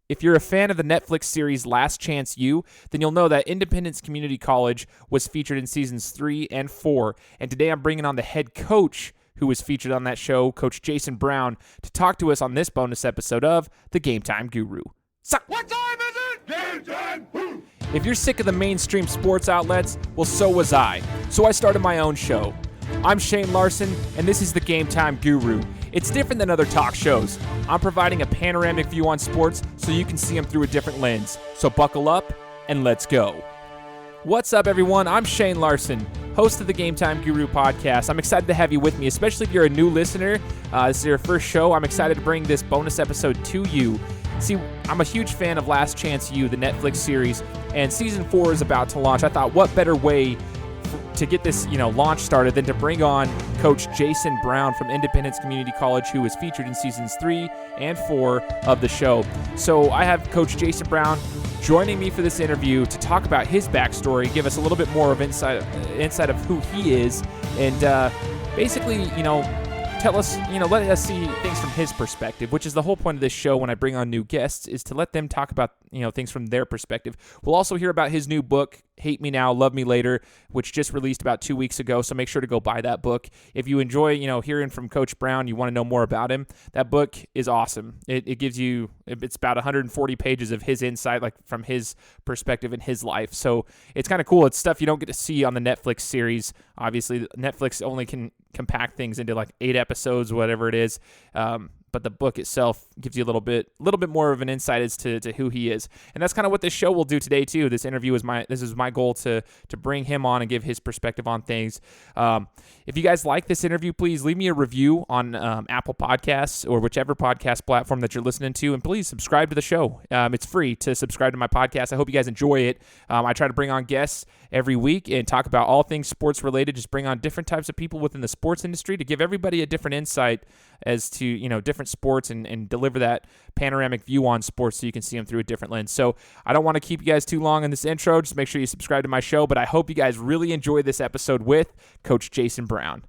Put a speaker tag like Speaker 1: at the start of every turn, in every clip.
Speaker 1: If you're a fan of the Netflix series Last Chance U, then you'll know that Independence Community College was featured in seasons 3 and 4. And today I'm bringing on the head coach who was featured on that show, Coach Jason Brown, to talk to us on this bonus episode of The Game Time Guru.
Speaker 2: What time is it? Game time! Woo!
Speaker 1: If you're sick of the mainstream sports outlets, well, so was I. So I started my own show. I'm Shane Larson, and this is The Game Time Guru. It's different than other talk shows. I'm providing a panoramic view on sports so you can see them through a different lens. So buckle up and let's go. What's up, everyone? I'm Shane Larson, host of the Game Time Guru podcast. I'm excited to have you with me, especially if you're a new listener. This is your first show. I'm excited to bring this bonus episode to you. See, I'm a huge fan of Last Chance U, the Netflix series, and season 4 is about to launch. I thought, what better way to get this, launch started than to bring on Coach Jason Brown from Independence Community College, who was featured in seasons 3 and 4 of the show. So I have Coach Jason Brown joining me for this interview to talk about his backstory, give us a little bit more of insight of who he is, and basically, tell us, let us see things from his perspective, which is the whole point of this show when I bring on new guests, is to let them talk about, things from their perspective. We'll also hear about his new book, Hate Me Now, Love Me Later, which just released about 2 weeks ago, so make sure to go buy that book. If you enjoy, hearing from Coach Brown, you want to know more about him, that book is awesome. It gives you, it's about 140 pages of his insight, like from his perspective in his life, so it's kind of cool. It's stuff you don't get to see on the Netflix series. Obviously, Netflix only can compact things into like 8 episodes, whatever it is. But the book itself gives you a little bit more of an insight as to who he is. And that's kind of what this show will do today too. This interview is my goal to bring him on and give his perspective on things. If you guys like this interview, please leave me a review on Apple Podcasts or whichever podcast platform that you're listening to, and please subscribe to the show. It's free to subscribe to my podcast. I hope you guys enjoy it. I try to bring on guests every week and talk about all things sports related. Just bring on different types of people within the sports industry to give everybody a different insight as to, different sports and deliver that panoramic view on sports so you can see them through a different lens. So I don't want to keep you guys too long in this intro. Just make sure you subscribe to my show, but I hope you guys really enjoy this episode with Coach Jason Brown.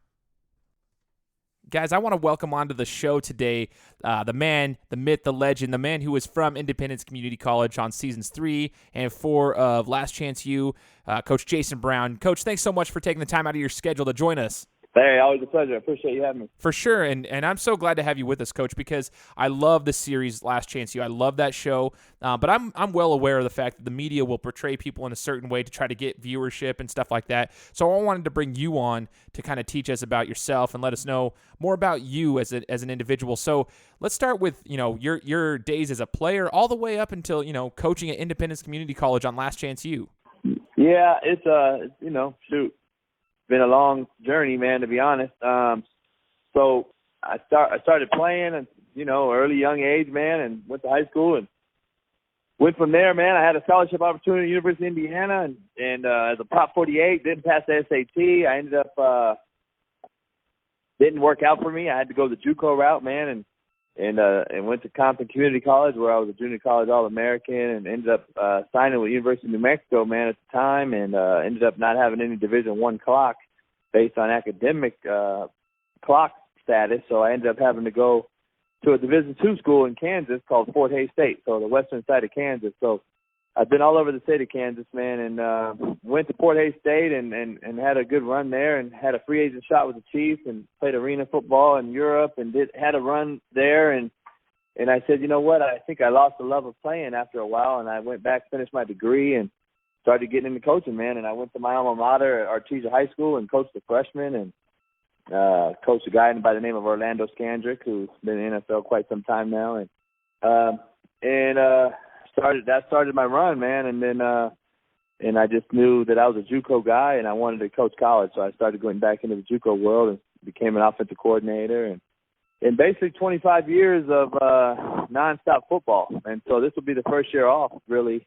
Speaker 1: Guys, I want to welcome onto the show today the man, the myth, the legend, the man who was from Independence Community College on seasons 3 and 4 of Last Chance U, Coach Jason Brown. Coach, thanks so much for taking the time out of your schedule to join us.
Speaker 3: Hey, always a pleasure. I appreciate you having me.
Speaker 1: For sure, and I'm so glad to have you with us, Coach, because I love the series Last Chance U. I love that show, but I'm well aware of the fact that the media will portray people in a certain way to try to get viewership and stuff like that. So I wanted to bring you on to kind of teach us about yourself and let us know more about you as an individual. So let's start with your days as a player all the way up until coaching at Independence Community College on Last Chance U.
Speaker 3: Yeah, it's shoot. Been a long journey, man, to be honest. So I started playing at early young age, man, and went to high school and went from there, man. I had a scholarship opportunity at the University of Indiana and as a Prop 48, didn't pass the SAT. I ended up didn't work out for me. I had to go the JUCO route, man, and went to Compton Community College where I was a junior college All-American and ended up signing with University of New Mexico, man, at the time, and ended up not having any Division I clock based on academic clock status. So I ended up having to go to a Division II school in Kansas called Fort Hays State, so the western side of Kansas. So I've been all over the state of Kansas, man, and went to Fort Hays State and had a good run there and had a free agent shot with the Chiefs and played arena football in Europe and had a run there. And I said, you know what, I think I lost the love of playing after a while, and I went back, finished my degree, and started getting into coaching, man. And I went to my alma mater, Artesia High School, and coached the freshmen and coached a guy by the name of Orlando Scandrick, who's been in the NFL quite some time now. That started my run, man, and then and I just knew that I was a JUCO guy and I wanted to coach college, so I started going back into the JUCO world and became an offensive coordinator and basically 25 years of nonstop football. And so this will be the first year off, really,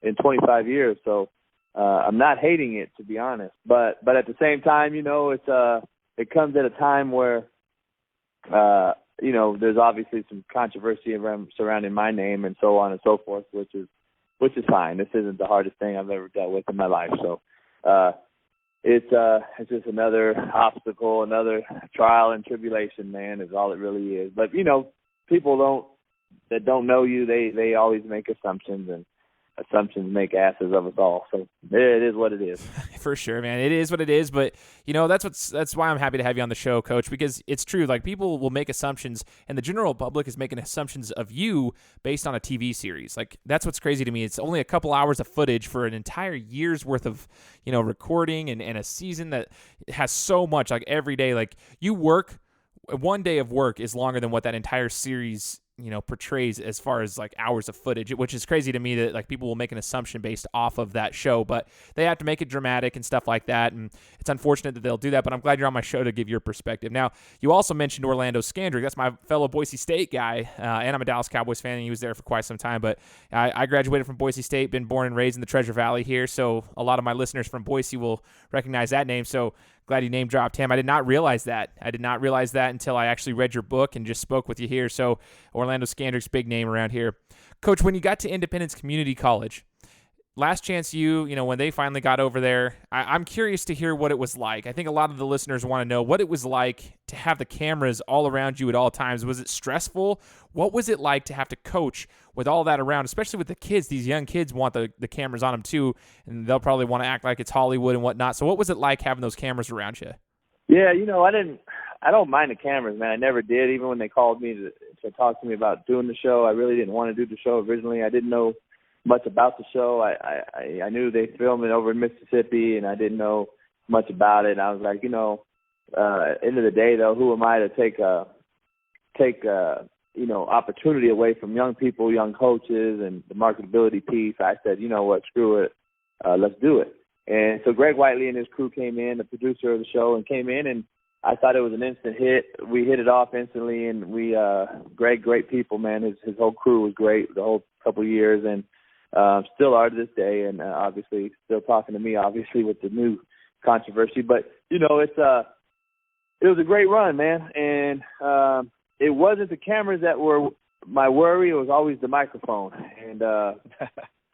Speaker 3: in 25 years. So I'm not hating it, to be honest, but at the same time, it comes at a time where there's obviously some controversy surrounding my name and so on and so forth, which is fine. This isn't the hardest thing I've ever dealt with in my life. So it's just another obstacle, another trial and tribulation, man, is all it really is. But, people that don't know you, they always make assumptions, and assumptions make asses of us all. So it is what it is.
Speaker 1: For sure, man. It is what it is. But, that's why I'm happy to have you on the show, Coach, because it's true. Like, people will make assumptions, and the general public is making assumptions of you based on a TV series. Like, that's what's crazy to me. It's only a couple hours of footage for an entire year's worth of, recording and a season that has so much, like, every day. Like, you work, one day of work is longer than what that entire series portrays as far as like hours of footage, which is crazy to me that like people will make an assumption based off of that show, but they have to make it dramatic and stuff like that. And it's unfortunate that they'll do that, but I'm glad you're on my show to give your perspective. Now, you also mentioned Orlando Scandrick. That's my fellow Boise State guy. And I'm a Dallas Cowboys fan, and he was there for quite some time, but I graduated from Boise State, been born and raised in the Treasure Valley here. So a lot of my listeners from Boise will recognize that name. So glad you name dropped him. I did not realize that. Until I actually read your book and just spoke with you here. So Orlando Scandrick's big name around here. Coach, when you got to Independence Community College, last chance when they finally got over there, I'm curious to hear what it was like. I think a lot of the listeners want to know what it was like to have the cameras all around you at all times. Was it stressful? What was it like to have to coach with all that around, especially with the kids? These young kids want the cameras on them too, and they'll probably want to act like it's Hollywood and whatnot. So what was it like having those cameras around you?
Speaker 3: Yeah, I don't mind the cameras, man. I never did. Even when they called me to talk to me about doing the show, I really didn't want to do the show originally. I didn't know much about the show. I knew they filmed it over in Mississippi, and I didn't know much about it. And I was like, end of the day, though, who am I to take opportunity away from young people, young coaches, and the marketability piece? I said, you know what, screw it, let's do it. And so Greg Whiteley and his crew came in, the producer of the show, and came in, and I thought it was an instant hit. We hit it off instantly, and Greg, great people, man. His whole crew was great the whole couple of years, and still are to this day, and obviously still talking to me, obviously, with the new controversy. But, it was a great run, man. And it wasn't the cameras that were my worry. It was always the microphone. And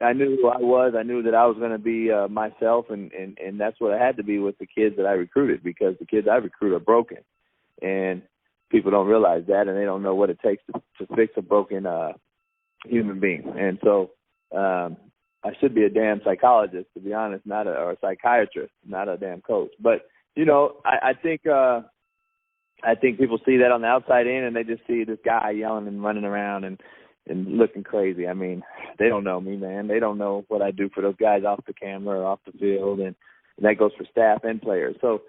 Speaker 3: I knew who I was. I knew that I was going to be myself, and that's what I had to be with the kids that I recruited, because the kids I recruit are broken. And people don't realize that, and they don't know what it takes to fix a broken human being. And so I should be a damn psychologist, to be honest, or a psychiatrist, not a damn coach. But, I think people see that on the outside in, and they just see this guy yelling and running around and looking crazy. I mean, they don't know me, man. They don't know what I do for those guys off the camera or off the field, and that goes for staff and players. So,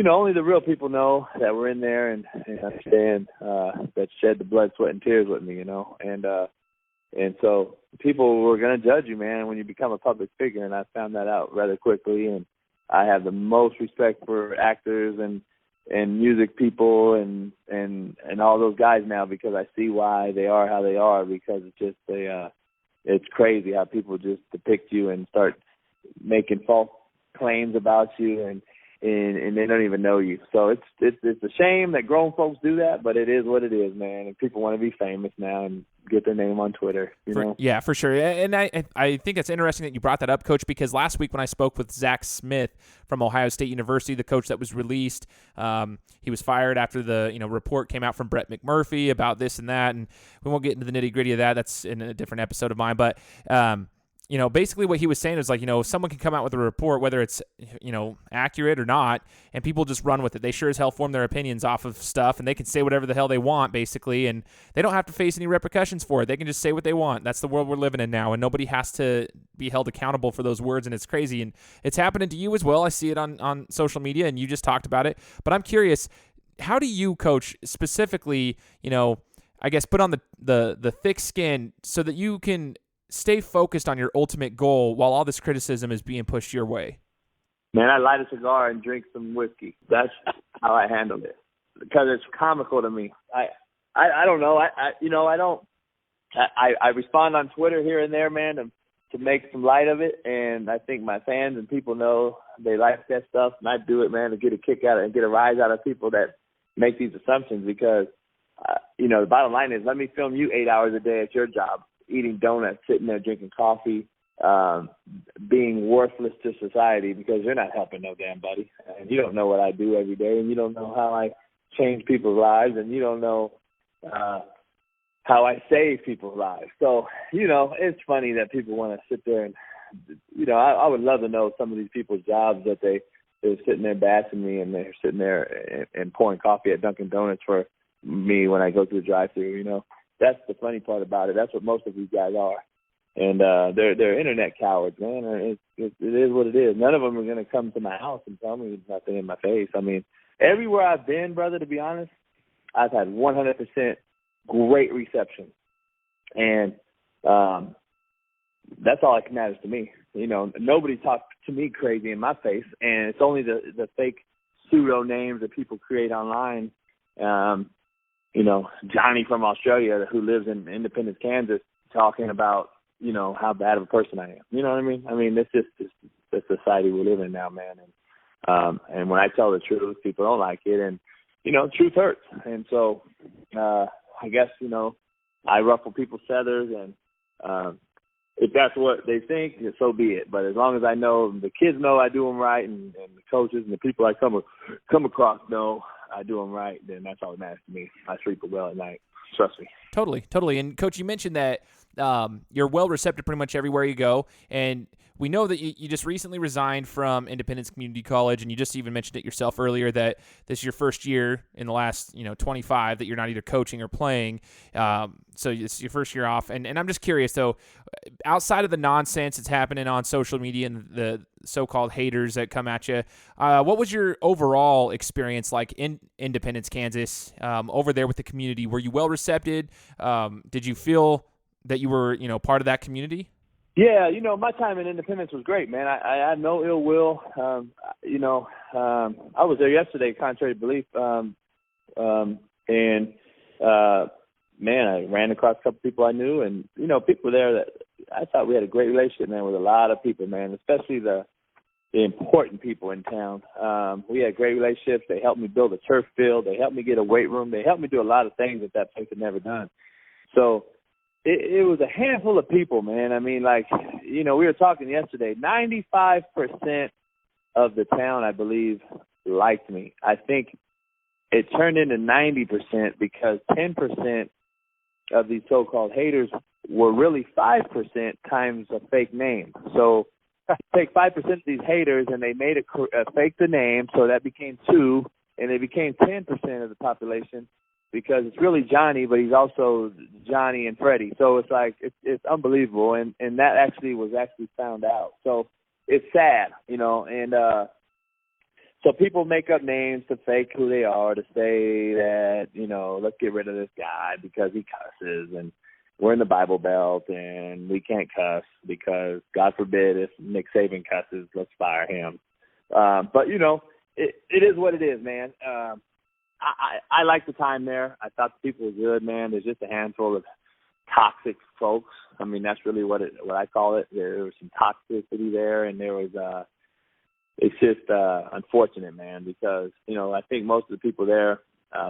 Speaker 3: only the real people know that we're in there and understand that shed the blood, sweat, and tears with me, And so people were going to judge you, man, when you become a public figure, and I found that out rather quickly. And I have the most respect for actors and music people and all those guys now, because I see why they are how they are, because it's just it's crazy how people just depict you and start making false claims about you and they don't even know you. So it's a shame that grown folks do that, but it is what it is, man. And people want to be famous now and get their name on Twitter,
Speaker 1: Yeah, for sure. And I think it's interesting that you brought that up, Coach, because last week when I spoke with Zach Smith from Ohio State University, the coach that was released, he was fired after the report came out from Brett McMurphy about this and that, and we won't get into the nitty gritty of that. That's in a different episode of mine, but basically what he was saying is like, someone can come out with a report, whether it's, accurate or not, and people just run with it. They sure as hell form their opinions off of stuff, and they can say whatever the hell they want, basically, and they don't have to face any repercussions for it. They can just say what they want. That's the world we're living in now, and nobody has to be held accountable for those words, and it's crazy. And it's happening to you as well. I see it on social media, and you just talked about it. But I'm curious, how do you, Coach, specifically, I guess put on the thick skin so that you can stay focused on your ultimate goal while all this criticism is being pushed your way?
Speaker 3: Man, I light a cigar and drink some whiskey. That's how I handle it, because it's comical to me. I don't know. I respond on Twitter here and there, man, to make some light of it, and I think my fans and people know they like that stuff, and I do it, man, to get a kick out of it and get a rise out of people that make these assumptions, because the bottom line is, let me film you 8 hours a day at your job, eating donuts, sitting there drinking coffee, being worthless to society, because you're not helping no damn buddy. And you don't know what I do every day, and you don't know how I change people's lives, and you don't know how I save people's lives. So, it's funny that people want to sit there and, I would love to know some of these people's jobs that they're sitting there bashing me, and they're sitting there and pouring coffee at Dunkin' Donuts for me when I go through the drive-thru. That's the funny part about it. That's what most of these guys are. And they're internet cowards, man. It is what it is. None of them are going to come to my house and tell me nothing in my face. I mean, everywhere I've been, brother, to be honest, I've had 100% great reception. And that's all that matters to me. Nobody talks to me crazy in my face, and it's only the fake pseudo names that people create online. Johnny from Australia who lives in Independence, Kansas, talking about, how bad of a person I am. You know what I mean? I mean, it's just the society we live in now, man. And when I tell the truth, people don't like it, and truth hurts. And so, I guess I ruffle people's feathers, and if that's what they think, so be it. But as long as I know, the kids know I do them right, and the coaches and the people I come across know I do them right, then that's all that matters to me. I sleep well at night. Trust me.
Speaker 1: Totally. And, Coach, you mentioned that you're well-received pretty much everywhere you go, and we know that you just recently resigned from Independence Community College, and you just even mentioned it yourself earlier that this is your first year in the last 25 that you're not either coaching or playing. So it's your first year off, and I'm just curious though, outside of the nonsense that's happening on social media and the so-called haters that come at you, what was your overall experience like in Independence, Kansas, over there with the community? Were you well received? Did you feel that you were part of that community?
Speaker 3: Yeah, my time in Independence was great, man. I had no ill will. I was there yesterday, contrary to belief, man, I ran across a couple people I knew, and people there that I thought we had a great relationship, man, with a lot of people, man, especially the important people in town. We had great relationships. They helped me build a turf field. They helped me get a weight room. They helped me do a lot of things that place had never done. So it was a handful of people, man. I mean, we were talking yesterday, 95% of the town, I believe, liked me. I think it turned into 90% because 10% of these so-called haters were really 5% times a fake name. So take 5% of these haters and they made a fake the name, so that became 2, and they became 10% of the population because it's really Johnny, but he's also Johnny and Freddie. So it's it's unbelievable, and that was found out. So it's sad, and so people make up names to fake who they are, to say that, let's get rid of this guy because he cusses, and we're in the Bible Belt and we can't cuss because, God forbid, if Nick Saban cusses, let's fire him. But, it is what it is, man. I like the time there. I thought the people were good, man. There's just a handful of toxic folks. I mean, that's really what I call it. There was some toxicity there, and there was it's just unfortunate, man, because, I think most of the people there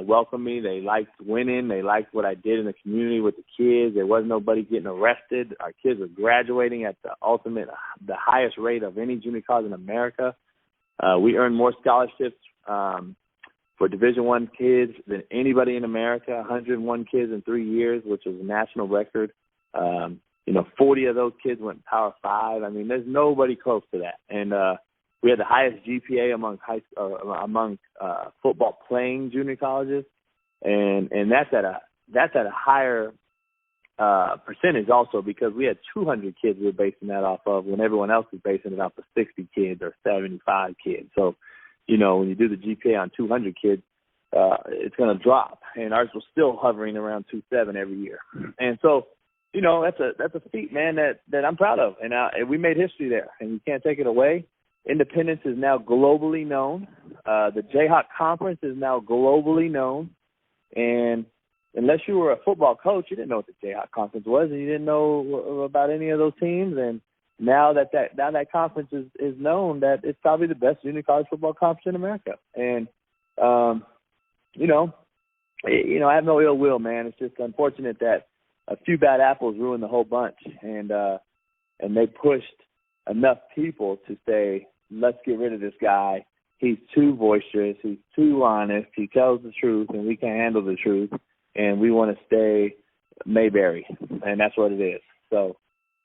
Speaker 3: welcomed me. They liked winning. They liked what I did in the community with the kids. There wasn't nobody getting arrested. Our kids were graduating at the highest rate of any junior college in America. We earned more scholarships for Division I kids than anybody in America, 101 kids in 3 years, which was a national record. 40 of those kids went Power 5. I mean, there's nobody close to that. And we had the highest GPA among football playing junior colleges, and that's at a higher percentage also because we had 200 kids we were basing that off of when everyone else was basing it off of 60 kids or 75 kids. So, when you do the GPA on 200 kids, it's going to drop, and ours was still hovering around 2.7 every year. And so, that's a feat, man, that I'm proud of, and we made history there, and you can't take it away. Independence is now globally known. The Jayhawk Conference is now globally known, and unless you were a football coach, you didn't know what the Jayhawk Conference was, and you didn't know about any of those teams. And now that conference is known, that it's probably the best junior college football conference in America. And I have no ill will, man. It's just unfortunate that a few bad apples ruined the whole bunch, and they pushed enough people to say, let's get rid of this guy. He's too boisterous. He's too honest. He tells the truth, and we can't handle the truth. And we want to stay Mayberry, and that's what it is. So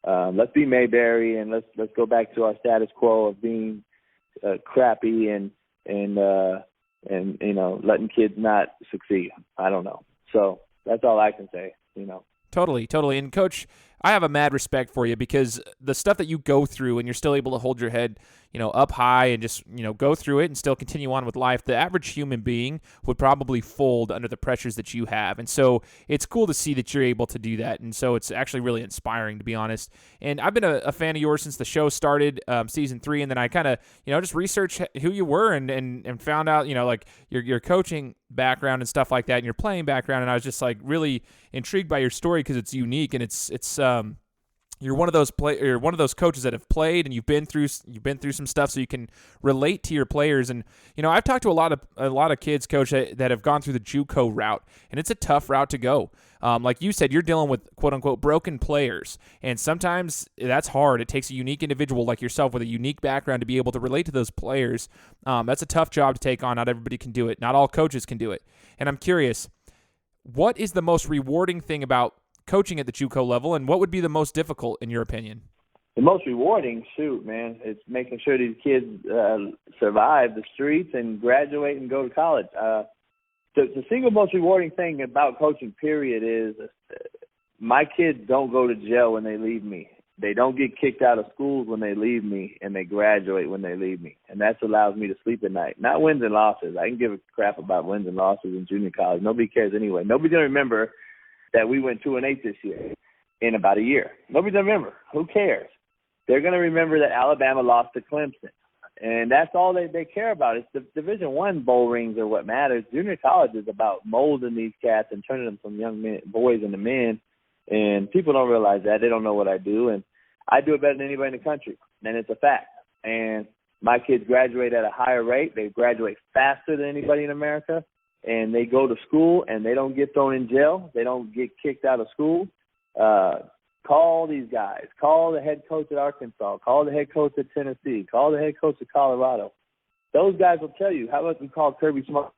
Speaker 3: let's be Mayberry, and let's go back to our status quo of being crappy and letting kids not succeed. I don't know. So that's all I can say.
Speaker 1: Totally. And Coach, I have a mad respect for you because the stuff that you go through and you're still able to hold your head, up high and just, go through it and still continue on with life, the average human being would probably fold under the pressures that you have. And so it's cool to see that you're able to do that. And so it's actually really inspiring, to be honest. And I've been a fan of yours since the show started, season 3. And then I kind of, just researched who you were and found out, like your coaching background and stuff like that and your playing background. And I was just like really intrigued by your story because it's unique and it's you're one of those coaches that have played and you've been through some stuff, so you can relate to your players. And I've talked to a lot of kids, Coach, that have gone through the JUCO route, and it's a tough route to go. Like you said, you're dealing with quote unquote broken players, and sometimes that's hard. It takes a unique individual like yourself with a unique background to be able to relate to those players. That's a tough job to take on. Not everybody can do it. Not all coaches can do it. And I'm curious, what is the most rewarding thing about coaching at the JUCO level, and what would be the most difficult in your opinion?
Speaker 3: The most rewarding, man, is making sure these kids survive the streets and graduate and go to college. The single most rewarding thing about coaching, period, is my kids don't go to jail when they leave me. They don't get kicked out of schools when they leave me, and they graduate when they leave me. And that allows me to sleep at night. Not wins and losses. I can give a crap about wins and losses in junior college. Nobody cares anyway. Nobody's going to remember that we went 2-8 this year in about a year. Nobody's going to remember. Who cares? They're going to remember that Alabama lost to Clemson. And that's all they care about. It's the Division I bowl rings are what matters. Junior college is about molding these cats and turning them from boys into men. And people don't realize that. They don't know what I do. And I do it better than anybody in the country. And it's a fact. And my kids graduate at a higher rate. They graduate faster than anybody in America. And they go to school, and they don't get thrown in jail. They don't get kicked out of school. Call these guys. Call the head coach at Arkansas. Call the head coach at Tennessee. Call the head coach at Colorado. Those guys will tell you. How about we call Kirby Smart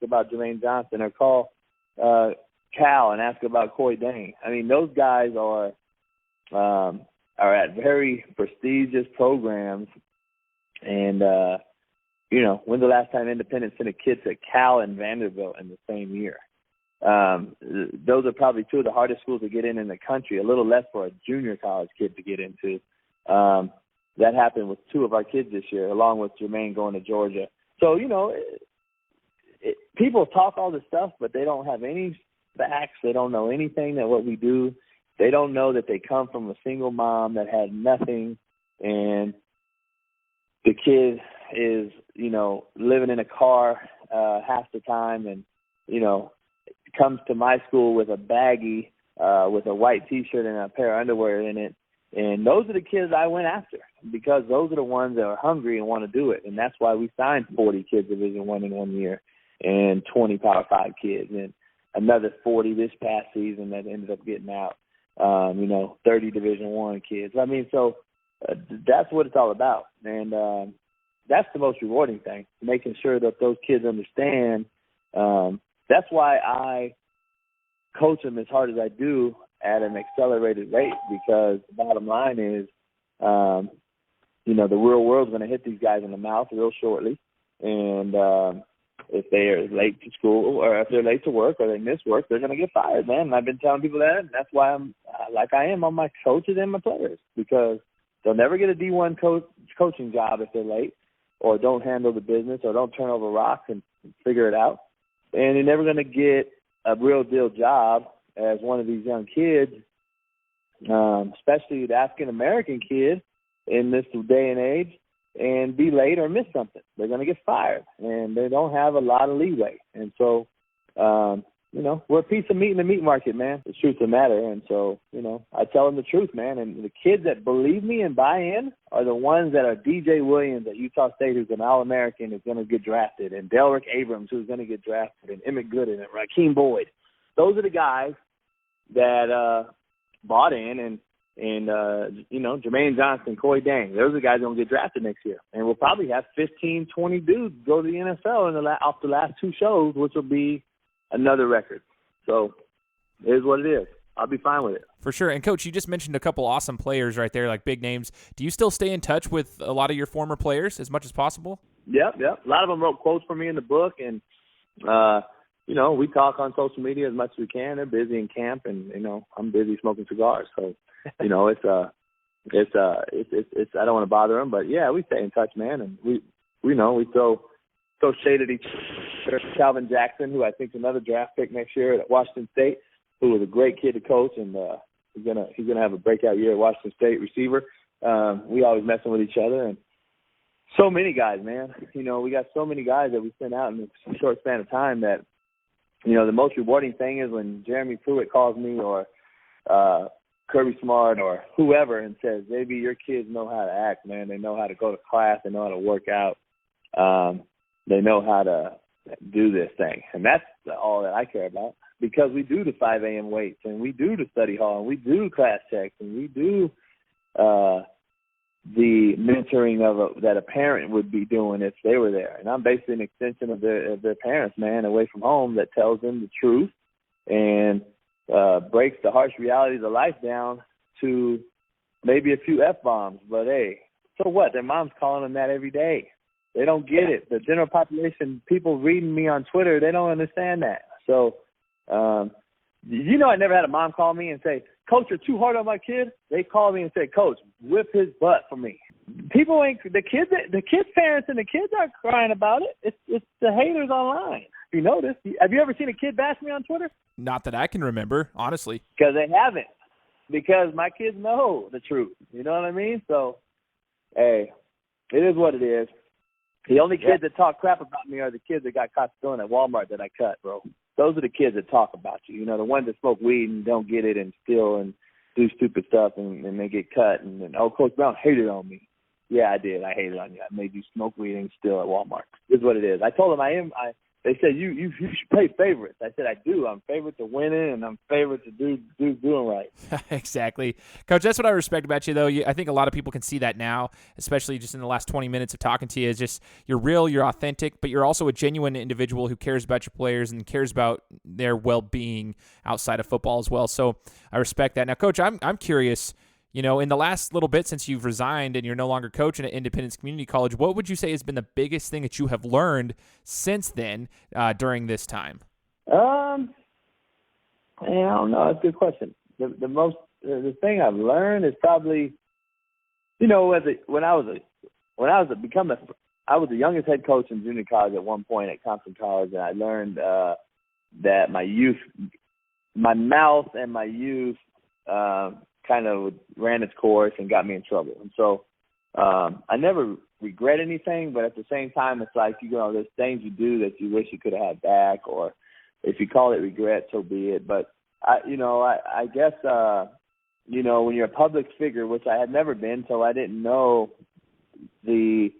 Speaker 3: about Jermaine Johnson, or call Cal and ask about Coy Dane. I mean, those guys are at very prestigious programs, and when's the last time Independent sent a kid to Cal and Vanderbilt in the same year? Those are probably two of the hardest schools to get in the country, a little less for a junior college kid to get into. That happened with two of our kids this year, along with Jermaine going to Georgia. So, people talk all this stuff, but they don't have any facts. They don't know anything that what we do. They don't know that they come from a single mom that had nothing, and the kid is, living in a car half the time, and, comes to my school with a baggie, with a white T-shirt and a pair of underwear in it. And those are the kids I went after, because those are the ones that are hungry and want to do it. And that's why we signed 40 kids Division I in 1 year, and 20 Power 5 kids, and another 40 this past season that ended up getting out, 30 Division I kids. I mean, so that's what it's all about. And that's the most rewarding thing, making sure that those kids understand. That's why I coach them as hard as I do at an accelerated rate, because the bottom line is, the real world's going to hit these guys in the mouth real shortly. And if they are late to school, or if they're late to work, or they miss work, they're going to get fired, man. And I've been telling people that, and that's why I'm like I am on my coaches and my players, because they'll never get a D1 coaching job if they're late, or don't handle the business, or don't turn over rocks and figure it out. And they're never going to get a real deal job as one of these young kids, especially the African-American kid in this day and age, and be late or miss something. They're going to get fired, and they don't have a lot of leeway. And so, we're a piece of meat in the meat market, man. The truth of the matter. And so, I tell them the truth, man. And the kids that believe me and buy in are the ones that are DJ Williams at Utah State, who's an All-American, who's going to get drafted, and Delrick Abrams, who's going to get drafted, and Emmett Gooden, and Rakeem Boyd. Those are the guys that bought in, and Jermaine Johnson, Coy Dane. Those are the guys that are going to get drafted next year. And we'll probably have 15, 20 dudes go to the NFL off the last two shows, which will be another record. So It is what it is. I'll be fine with it.
Speaker 1: For sure. And, Coach, you just mentioned a couple awesome players right there, like big names. Do you still stay in touch with a lot of your former players as much as possible?
Speaker 3: Yep. A lot of them wrote quotes for me in the book, and, we talk on social media as much as we can. They're busy in camp, and, I'm busy smoking cigars. So, it's I don't want to bother them, but, yeah, we stay in touch, man, and we throw shade at each other. Calvin Jackson, who I think is another draft pick next year at Washington State, who was a great kid to coach, and he's gonna have a breakout year at Washington State receiver. We always messing with each other, and so many guys, man. We got so many guys that we sent out in a short span of time that, the most rewarding thing is when Jeremy Pruitt calls me or Kirby Smart or whoever and says, "Baby, your kids know how to act, man. They know how to go to class. They know how to work out. They know how to do this thing." And that's all that I care about, because we do the 5 a.m. weights, and we do the study hall, and we do class checks, and we do the mentoring that a parent would be doing if they were there. And I'm basically an extension of their parents, man, away from home, that tells them the truth and breaks the harsh realities of life down to maybe a few F-bombs. But, hey, so what? Their mom's calling them that every day. They don't get it. The general population, people reading me on Twitter, they don't understand that. So, I never had a mom call me and say, "Coach, you're too hard on my kid." They call me and say, "Coach, whip his butt for me." People ain't the kids' parents and the kids aren't crying about it. It's the haters online. You notice? Have you ever seen a kid bash me on Twitter?
Speaker 1: Not that I can remember, honestly.
Speaker 3: Because they haven't. Because my kids know the truth. You know what I mean? So, hey, it is what it is. The only kids that talk crap about me are the kids that got caught stealing at Walmart that I cut, bro. Those are the kids that talk about you. The ones that smoke weed and don't get it and steal and do stupid stuff and they get cut. And then, "Oh, Coach Brown hated on me." Yeah, I did. I hated on you. I made you smoke weed and steal at Walmart. This is what it is. I told them they said, you should play favorites. I said, I do. I'm favorite to winning, and I'm favorite to doing right.
Speaker 1: Exactly. Coach, that's what I respect about you, though. I think a lot of people can see that now, especially just in the last 20 minutes of talking to you. Is just you're real, you're authentic, but you're also a genuine individual who cares about your players and cares about their well-being outside of football as well. So I respect that. Now, Coach, I'm curious, in the last little bit since you've resigned and you're no longer coaching at Independence Community College, what would you say has been the biggest thing that you have learned since then during this time?
Speaker 3: I don't know. That's a good question. The thing I've learned is probably, I was the youngest head coach in junior college at one point at Compton College, and I learned that my mouth and my youth kind of ran its course and got me in trouble. And so I never regret anything, but at the same time, it's like, there's things you do that you wish you could have had back, or if you call it regret, so be it. But, I guess, when you're a public figure, which I had never been, so I didn't know the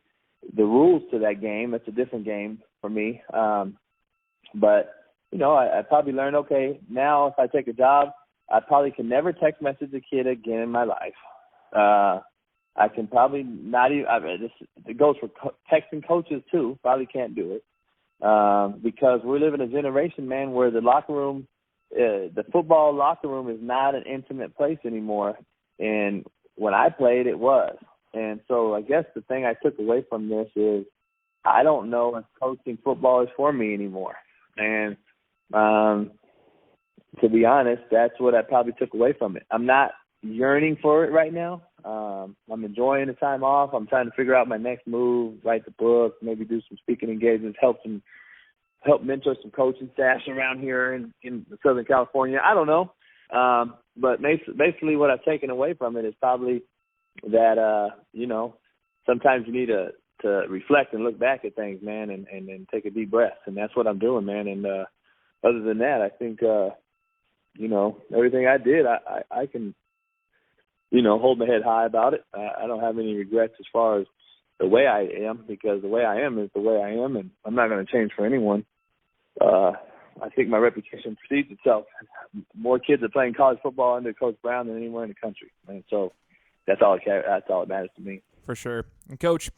Speaker 3: rules to that game. It's a different game for me. But, I probably learned, okay, now if I take a job, I probably can never text message a kid again in my life. I can probably not even. It goes for texting coaches too. Probably can't do it because we're living a generation, man, where the locker room, the football locker room, is not an intimate place anymore. And when I played, it was. And so I guess the thing I took away from this is I don't know if coaching football is for me anymore. And to be honest, that's what I probably took away from it. I'm not yearning for it right now. I'm enjoying the time off. I'm trying to figure out my next move, write the book, maybe do some speaking engagements, help mentor some coaching staffs around here in Southern California. I don't know. But basically what I've taken away from it is probably that, sometimes you need to reflect and look back at things, man, and take a deep breath. And that's what I'm doing, man. And other than that, I think, everything I did, I can, hold my head high about it. I don't have any regrets as far as the way I am, because the way I am is the way I am, and I'm not going to change for anyone. I think my reputation precedes itself. More kids are playing college football under Coach Brown than anywhere in the country, and so that's all that matters to me.
Speaker 1: For sure. And Coach,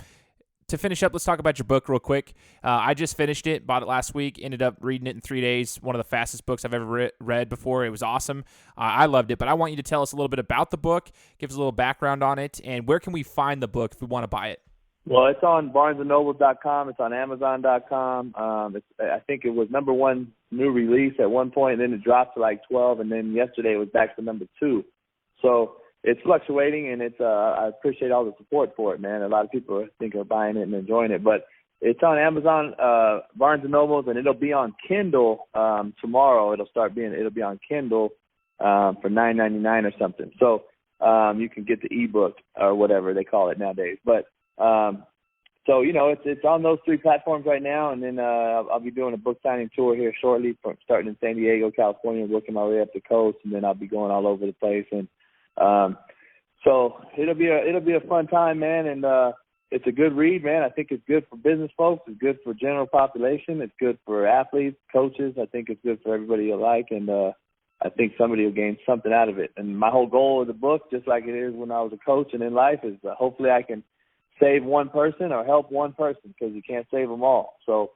Speaker 1: to finish up, let's talk about your book real quick. I just finished it, bought it last week, ended up reading it in 3 days. One of the fastest books I've ever read before. It was awesome. I loved it, but I want you to tell us a little bit about the book, give us a little background on it, and where can we find the book if we want to buy it?
Speaker 3: Well, it's on barnesandnoble.com. It's on amazon.com. I think it was number 1 new release at one point, and then it dropped to like 12, and then yesterday it was back to number 2. So it's fluctuating, and it's I appreciate all the support for it, man. A lot of people I think are buying it and enjoying it. But it's on Amazon, Barnes and Nobles, and it'll be on Kindle tomorrow. It'll be on Kindle for $9.99 or something. So you can get the ebook or whatever they call it nowadays. But so it's on those 3 platforms right now, and then I'll be doing a book signing tour here shortly, starting in San Diego, California, working my way up the coast, and then I'll be going all over the place. And so it'll be a fun time, man, and it's a good read, man. I think it's good for business folks. It's good for general population. It's good for athletes, coaches. I think it's good for everybody alike, and I think somebody will gain something out of it. And my whole goal of the book, just like it is when I was a coach and in life, is hopefully I can save one person or help one person, because you can't save them all. So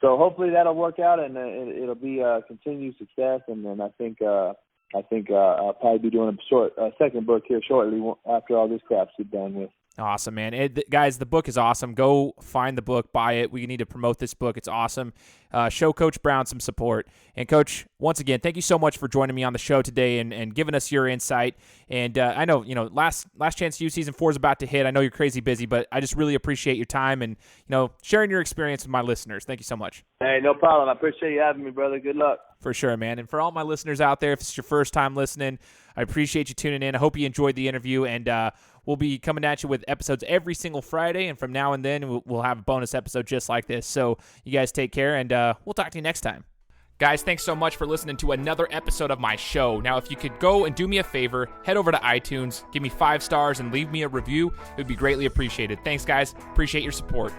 Speaker 3: hopefully that'll work out, and it'll be a continued success. And then I think I'll probably be doing a second book here shortly after all this crap's done with.
Speaker 1: Awesome, man. Guys, the book is awesome. Go find the book, buy it. We need to promote this book. It's awesome. Show Coach Brown some support. And, Coach, once again, thank you so much for joining me on the show today and giving us your insight. And I know, last chance to use season 4 is about to hit. I know you're crazy busy, but I just really appreciate your time and, sharing your experience with my listeners. Thank you so much.
Speaker 3: Hey, no problem. I appreciate you having me, brother. Good luck.
Speaker 1: For sure, man. And for all my listeners out there, if it's your first time listening, I appreciate you tuning in. I hope you enjoyed the interview, and we'll be coming at you with episodes every single Friday, and from now and then we'll have a bonus episode just like this. So you guys take care, and we'll talk to you next time. Guys, thanks so much for listening to another episode of my show. Now, if you could go and do me a favor, head over to iTunes, give me 5 stars, and leave me a review, it would be greatly appreciated. Thanks, guys. Appreciate your support.